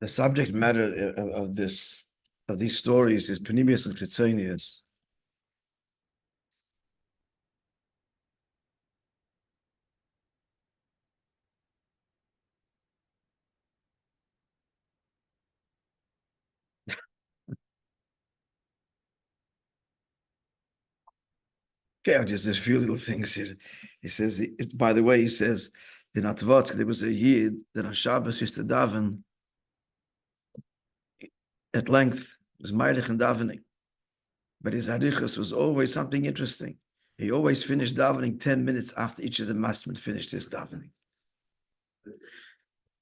The subject matter of these stories is PNIMI and Chitzonius. Okay, just there's a few little things here. He says, by the way, he says, in Atvot, there was a Yid that on Shabbos used to daven at length, was Meirich and davening. But his Arichas was always something interesting. He always finished davening 10 minutes after each of the masmen finished his davening.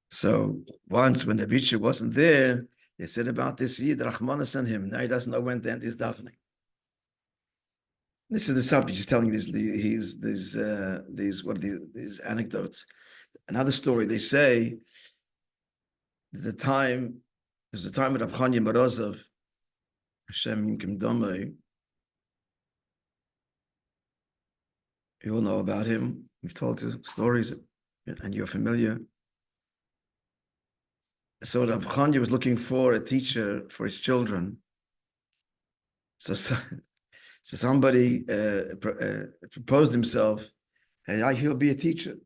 So once when the Rebbe wasn't there, they said about this Yid, Rachmanas on him. Now he doesn't know when to end his davening. This is the subject. He's telling these anecdotes. Another story. They say there's a time with Rabbi Morozov, Hashem Yimkim Domei. You all know about him. We've told you stories, and you're familiar. So Rabbi Chanya was looking for a teacher for his children. So somebody proposed himself, and he'll be a teacher.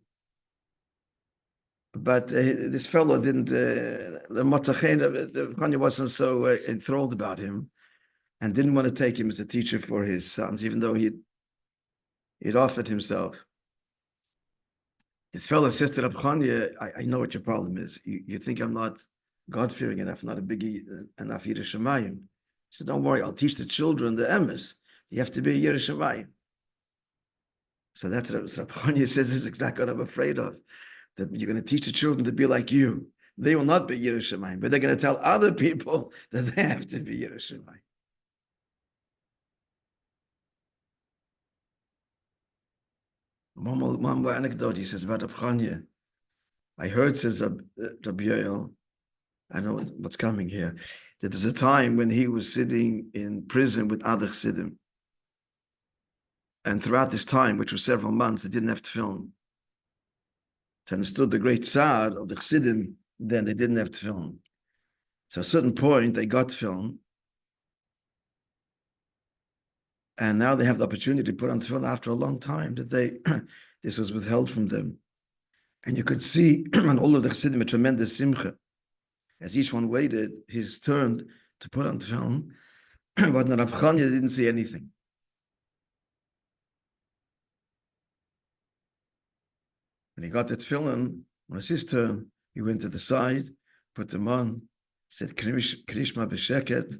But this fellow didn't, the Chanya wasn't so enthralled about him and didn't want to take him as a teacher for his sons, even though he'd offered himself. This fellow says to Rabbi Chanya, I know what your problem is. You think I'm not God-fearing enough, not a big enough Yireh Shamayim. So don't worry, I'll teach the children the emes. You have to be a Yireh Shamayim. So that's what Rabbi Chanya says, this is exactly what I'm afraid of. That you're going to teach the children to be like you. They will not be Yireh Shamayim, but they're going to tell other people that they have to be Yireh Shamayim. One more anecdote he says about Rabbi Chanya. I heard, says Rabbi Yoel, I know what's coming here, that there's a time when he was sitting in prison with other Chassidim. And throughout this time, which was several months, they didn't have to film. To understood the great tzad of the Chassidim, then they didn't have to film. So at a certain point, they got film. And now they have the opportunity to put on film after a long time that this was withheld from them. And you could see on all of the Chassidim a tremendous simcha. As each one waited his turn to put on film, but Rabbi Chanya didn't see anything. When he got that film, when it was his turn, he went to the side, put them on, said Krishma b'sheket,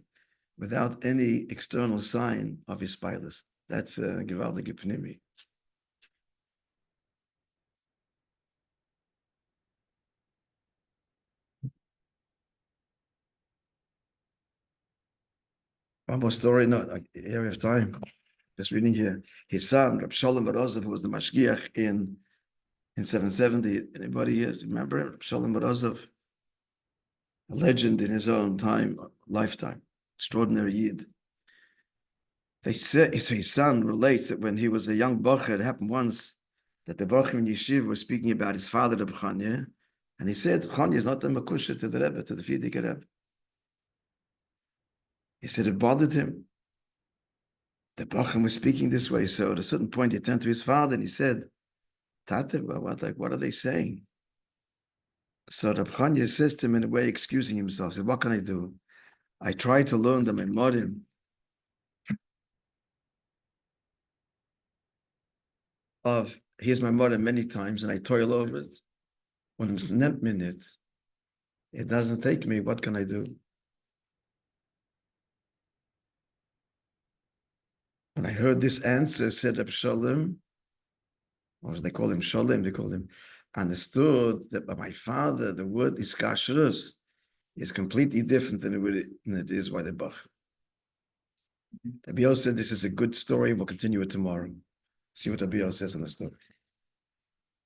without any external sign of his pilus. That's Gewaldige PNIMI. One more story. No, here we have time. Just reading here. His son, Rabbi Shalom Morozov, who was the mashgiach in 770. Anybody here remember him? Shalom Morozov, a legend in his own lifetime, extraordinary Yid. They say, so his son relates that when he was a young bocher, it happened once that the bocher in Yeshiva was speaking about his father, Rabbi Chanya, and he said, Chanya is not the makusha to the Rebbe, to the Fidik Rebbe. He said it bothered him. The bocher was speaking this way, so at a certain point he turned to his father and he said, Tate, what are they saying? So Rabbi Chanya says to him in a way, excusing himself, he said, what can I do? I try to learn the memorim of here's my mother many times, and I toil over it. When it's not minute, it doesn't take me. What can I do? When I heard this answer, said Reb Shalom, or as they call him Shalom, they call him, understood that by my father, the word is kashrus is completely different than it is by the Bach. Rabbi said this is a good story. We'll continue it tomorrow. See what Rabbi says in the story.